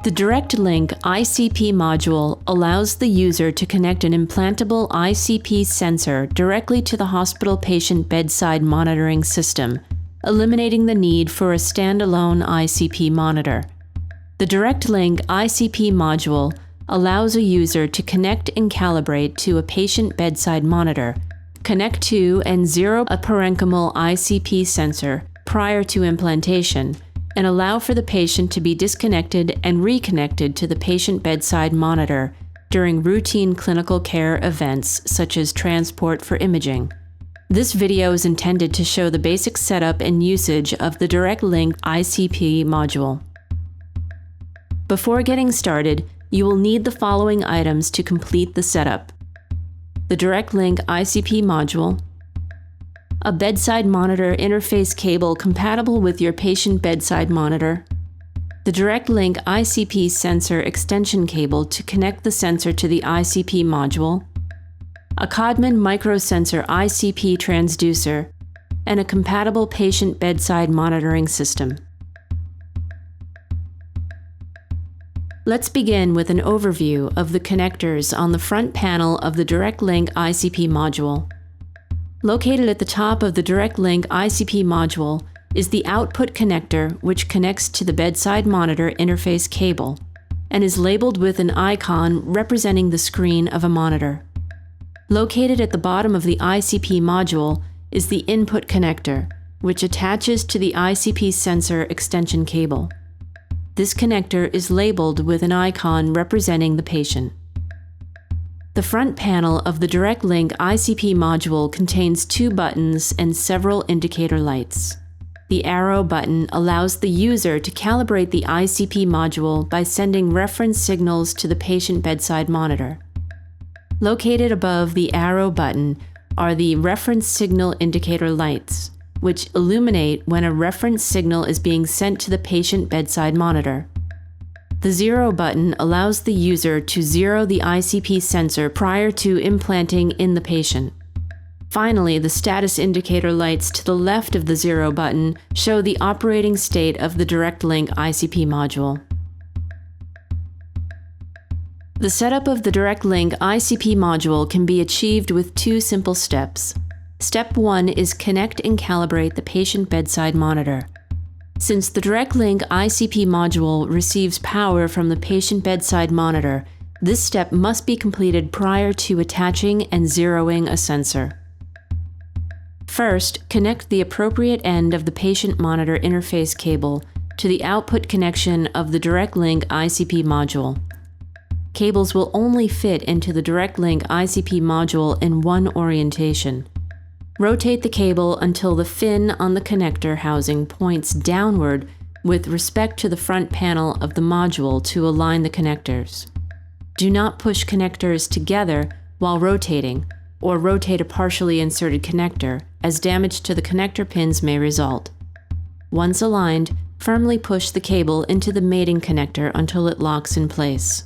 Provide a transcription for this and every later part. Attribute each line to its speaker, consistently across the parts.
Speaker 1: The DirectLink ICP module allows the user to connect an implantable ICP sensor directly to the hospital patient bedside monitoring system, eliminating the need for a standalone ICP monitor. The DirectLink ICP module allows a user to connect and calibrate to a patient bedside monitor, connect to and zero a parenchymal ICP sensor prior to implantation, and allow for the patient to be disconnected and reconnected to the patient bedside monitor during routine clinical care events such as transport for imaging. This video is intended to show the basic setup and usage of the DirectLink ICP module. Before getting started, you will need the following items to complete the setup: the DirectLink ICP module, a bedside monitor interface cable compatible with your patient bedside monitor, the DirectLink ICP sensor extension cable to connect the sensor to the ICP module, a Codman microsensor ICP transducer, and a compatible patient bedside monitoring system. Let's begin with an overview of the connectors on the front panel of the DirectLink ICP module. Located at the top of the DirectLink ICP module is the output connector, which connects to the bedside monitor interface cable and is labeled with an icon representing the screen of a monitor. Located at the bottom of the ICP module is the input connector, which attaches to the ICP sensor extension cable. This connector is labeled with an icon representing the patient. The front panel of the DirectLink ICP module contains two buttons and several indicator lights. The arrow button allows the user to calibrate the ICP module by sending reference signals to the patient bedside monitor. Located above the arrow button are the reference signal indicator lights, which illuminate when a reference signal is being sent to the patient bedside monitor. The zero button allows the user to zero the ICP sensor prior to implanting in the patient. Finally, the status indicator lights to the left of the zero button show the operating state of the DirectLink ICP module. The setup of the DirectLink ICP module can be achieved with two simple steps. Step 1 is connect and calibrate the patient bedside monitor. Since the DirectLink ICP module receives power from the patient bedside monitor, this step must be completed prior to attaching and zeroing a sensor. First, connect the appropriate end of the patient monitor interface cable to the output connection of the DirectLink ICP module. Cables will only fit into the DirectLink ICP module in one orientation. Rotate the cable until the fin on the connector housing points downward with respect to the front panel of the module to align the connectors. Do not push connectors together while rotating, or rotate a partially inserted connector, as damage to the connector pins may result. Once aligned, firmly push the cable into the mating connector until it locks in place.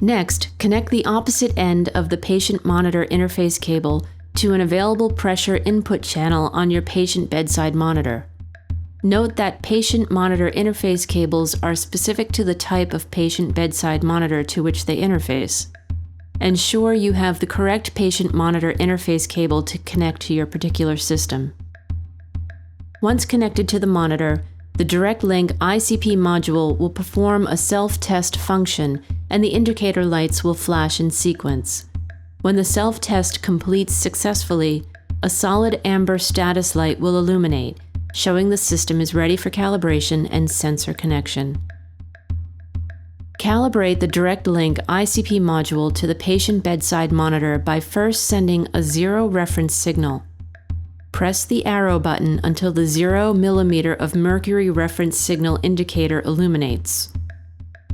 Speaker 1: Next, connect the opposite end of the patient monitor interface cable to an available pressure input channel on your patient bedside monitor. Note that patient monitor interface cables are specific to the type of patient bedside monitor to which they interface. Ensure you have the correct patient monitor interface cable to connect to your particular system. Once connected to the monitor, the DirectLink ICP module will perform a self-test function and the indicator lights will flash in sequence. When the self-test completes successfully, a solid amber status light will illuminate, showing the system is ready for calibration and sensor connection. Calibrate the DirectLink ICP module to the patient bedside monitor by first sending a zero reference signal. Press the arrow button until the 0 mm of mercury reference signal indicator illuminates.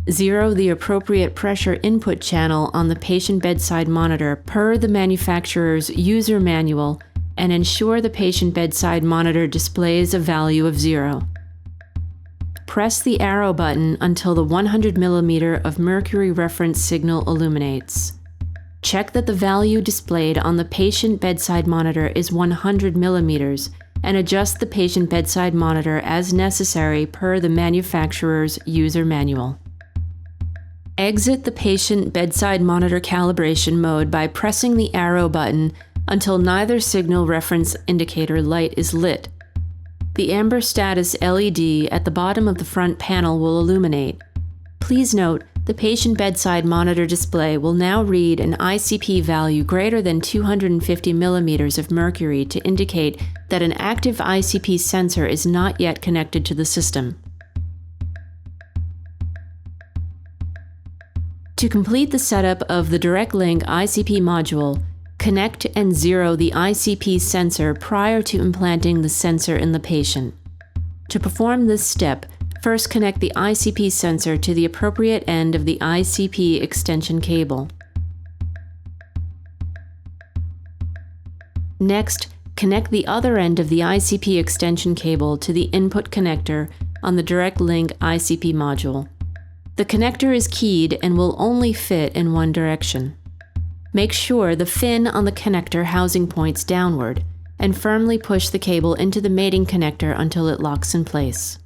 Speaker 1: Zero the appropriate pressure input channel on the patient bedside monitor per the manufacturer's user manual and ensure the patient bedside monitor displays a value of 0. Press the arrow button until the 100 mm of mercury reference signal illuminates. Check that the value displayed on the patient bedside monitor is 100 mm and adjust the patient bedside monitor as necessary per the manufacturer's user manual. Exit the patient bedside monitor calibration mode by pressing the arrow button until neither signal reference indicator light is lit. The amber status LED at the bottom of the front panel will illuminate. Please note, the patient bedside monitor display will now read an ICP value greater than 250 millimeters of mercury to indicate that an active ICP sensor is not yet connected to the system. To complete the setup of the DirectLink ICP module, connect and zero the ICP sensor prior to implanting the sensor in the patient. To perform this step, first connect the ICP sensor to the appropriate end of the ICP extension cable. Next, connect the other end of the ICP extension cable to the input connector on the DirectLink ICP module. The connector is keyed and will only fit in one direction. Make sure the fin on the connector housing points downward, and firmly push the cable into the mating connector until it locks in place.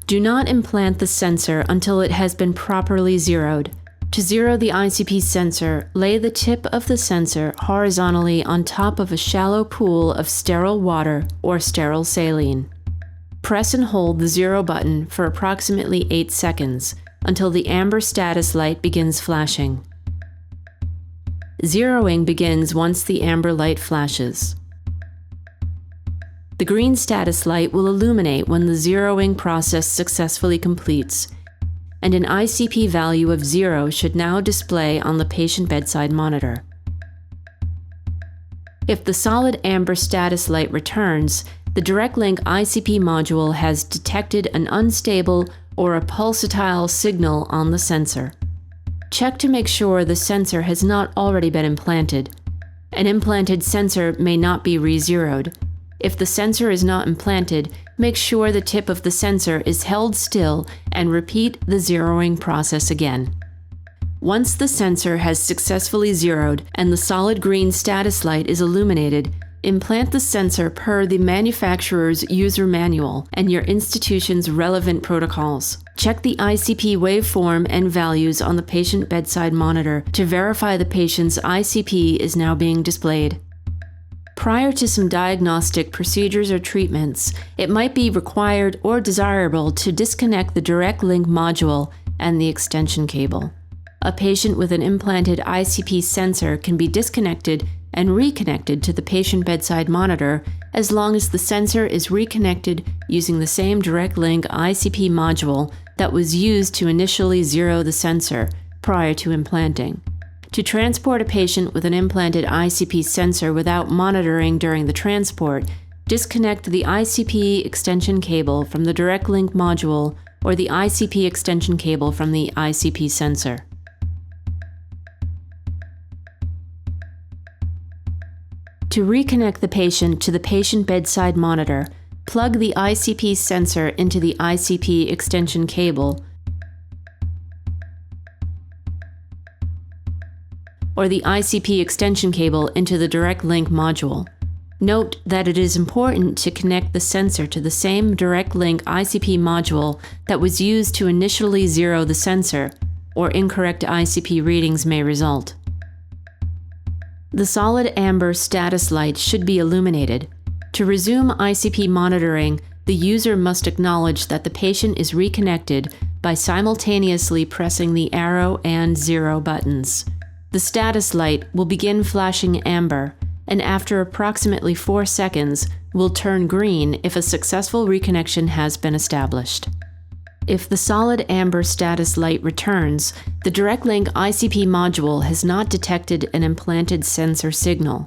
Speaker 1: Do not implant the sensor until it has been properly zeroed. To zero the ICP sensor, lay the tip of the sensor horizontally on top of a shallow pool of sterile water or sterile saline. Press and hold the zero button for approximately 8 seconds until the amber status light begins flashing. Zeroing begins once the amber light flashes. The green status light will illuminate when the zeroing process successfully completes, and an ICP value of 0 should now display on the patient bedside monitor. If the solid amber status light returns, the DirectLink ICP module has detected an unstable or a pulsatile signal on the sensor. Check to make sure the sensor has not already been implanted. An implanted sensor may not be re-zeroed. If the sensor is not implanted, make sure the tip of the sensor is held still and repeat the zeroing process again. Once the sensor has successfully zeroed and the solid green status light is illuminated, implant the sensor per the manufacturer's user manual and your institution's relevant protocols. Check the ICP waveform and values on the patient bedside monitor to verify the patient's ICP is now being displayed. Prior to some diagnostic procedures or treatments, it might be required or desirable to disconnect the DirectLink module and the extension cable. A patient with an implanted ICP sensor can be disconnected and reconnected to the patient bedside monitor as long as the sensor is reconnected using the same DirectLink ICP module that was used to initially zero the sensor prior to implanting. To transport a patient with an implanted ICP sensor without monitoring during the transport, disconnect the ICP extension cable from the DirectLink module or the ICP extension cable from the ICP sensor. To reconnect the patient to the patient bedside monitor, plug the ICP sensor into the ICP extension cable or the ICP extension cable into the DirectLink module. Note that it is important to connect the sensor to the same DirectLink ICP module that was used to initially zero the sensor, or incorrect ICP readings may result. The solid amber status light should be illuminated. To resume ICP monitoring, the user must acknowledge that the patient is reconnected by simultaneously pressing the arrow and 0 buttons. The status light will begin flashing amber, and after approximately 4 seconds, will turn green if a successful reconnection has been established. If the solid amber status light returns, the DirectLink ICP module has not detected an implanted sensor signal.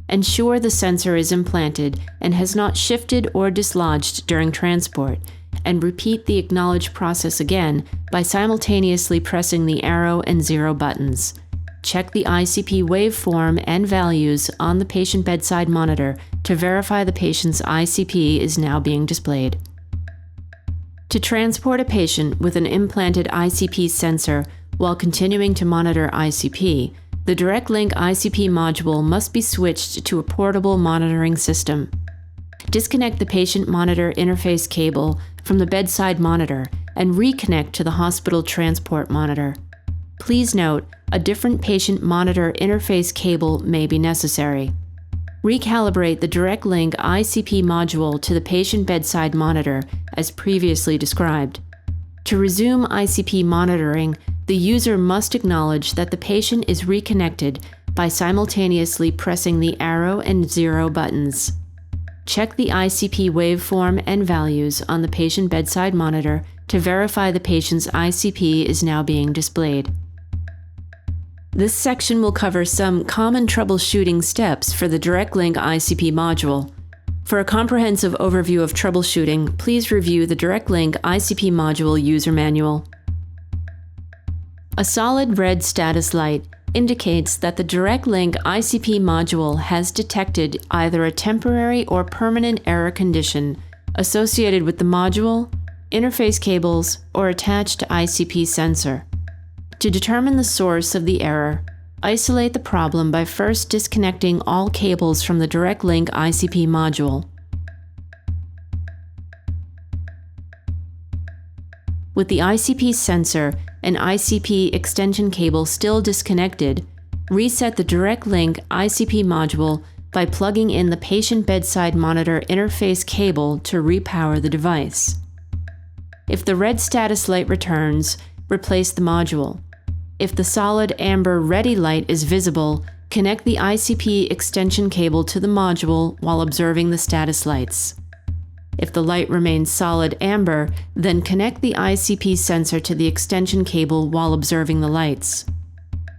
Speaker 1: Ensure the sensor is implanted and has not shifted or dislodged during transport, and repeat the acknowledge process again by simultaneously pressing the arrow and 0 buttons. Check the ICP waveform and values on the patient bedside monitor to verify the patient's ICP is now being displayed. To transport a patient with an implanted ICP sensor while continuing to monitor ICP, the DirectLink ICP module must be switched to a portable monitoring system. Disconnect the patient monitor interface cable from the bedside monitor and reconnect to the hospital transport monitor. Please note, a different patient monitor interface cable may be necessary. Recalibrate the DirectLink ICP module to the patient bedside monitor as previously described. To resume ICP monitoring, the user must acknowledge that the patient is reconnected by simultaneously pressing the arrow and 0 buttons. Check the ICP waveform and values on the patient bedside monitor to verify the patient's ICP is now being displayed. This section will cover some common troubleshooting steps for the DirectLink ICP module. For a comprehensive overview of troubleshooting, please review the DirectLink ICP module user manual. A solid red status light indicates that the DirectLink ICP module has detected either a temporary or permanent error condition associated with the module, interface cables, or attached ICP sensor. To determine the source of the error, isolate the problem by first disconnecting all cables from the DirectLink ICP module. With the ICP sensor and ICP extension cable still disconnected, reset the DirectLink ICP module by plugging in the patient bedside monitor interface cable to repower the device. If the red status light returns, replace the module. If the solid amber ready light is visible, connect the ICP extension cable to the module while observing the status lights. If the light remains solid amber, then connect the ICP sensor to the extension cable while observing the lights.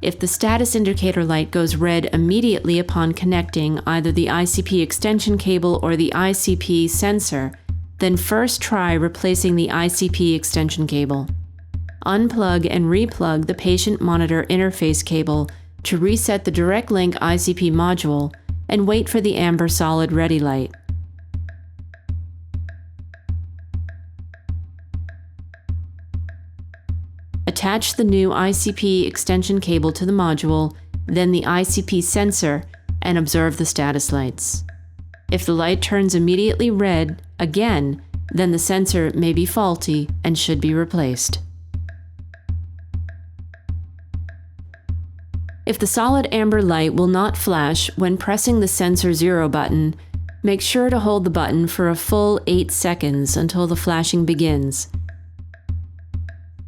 Speaker 1: If the status indicator light goes red immediately upon connecting either the ICP extension cable or the ICP sensor, then first try replacing the ICP extension cable. Unplug and replug the patient monitor interface cable to reset the DirectLink ICP module and wait for the amber solid ready light. Attach the new ICP extension cable to the module, then the ICP sensor, and observe the status lights. If the light turns immediately red, again, then the sensor may be faulty and should be replaced. If the solid amber light will not flash when pressing the sensor 0 button, make sure to hold the button for a full 8 seconds until the flashing begins.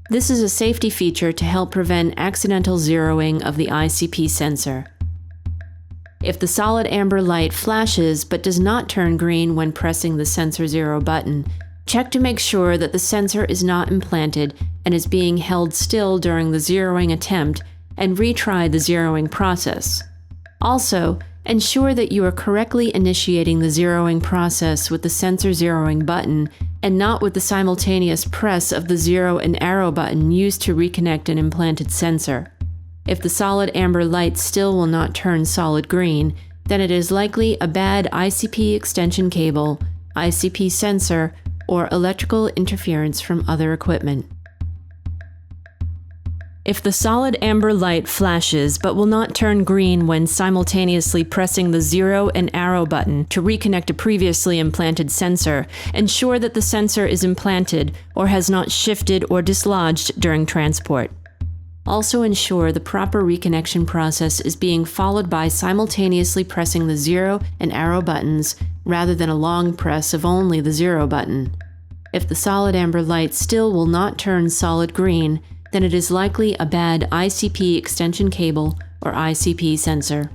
Speaker 1: This is a safety feature to help prevent accidental zeroing of the ICP sensor. If the solid amber light flashes but does not turn green when pressing the sensor 0 button, check to make sure that the sensor is not implanted and is being held still during the zeroing attempt, and retry the zeroing process. Also, ensure that you are correctly initiating the zeroing process with the sensor zeroing button and not with the simultaneous press of the 0 and arrow button used to reconnect an implanted sensor. If the solid amber light still will not turn solid green, then it is likely a bad ICP extension cable, ICP sensor, or electrical interference from other equipment. If the solid amber light flashes but will not turn green when simultaneously pressing the 0 and arrow button to reconnect a previously implanted sensor, ensure that the sensor is implanted or has not shifted or dislodged during transport. Also ensure the proper reconnection process is being followed by simultaneously pressing the 0 and arrow buttons rather than a long press of only the 0 button. If the solid amber light still will not turn solid green, then it is likely a bad ICP extension cable or ICP sensor.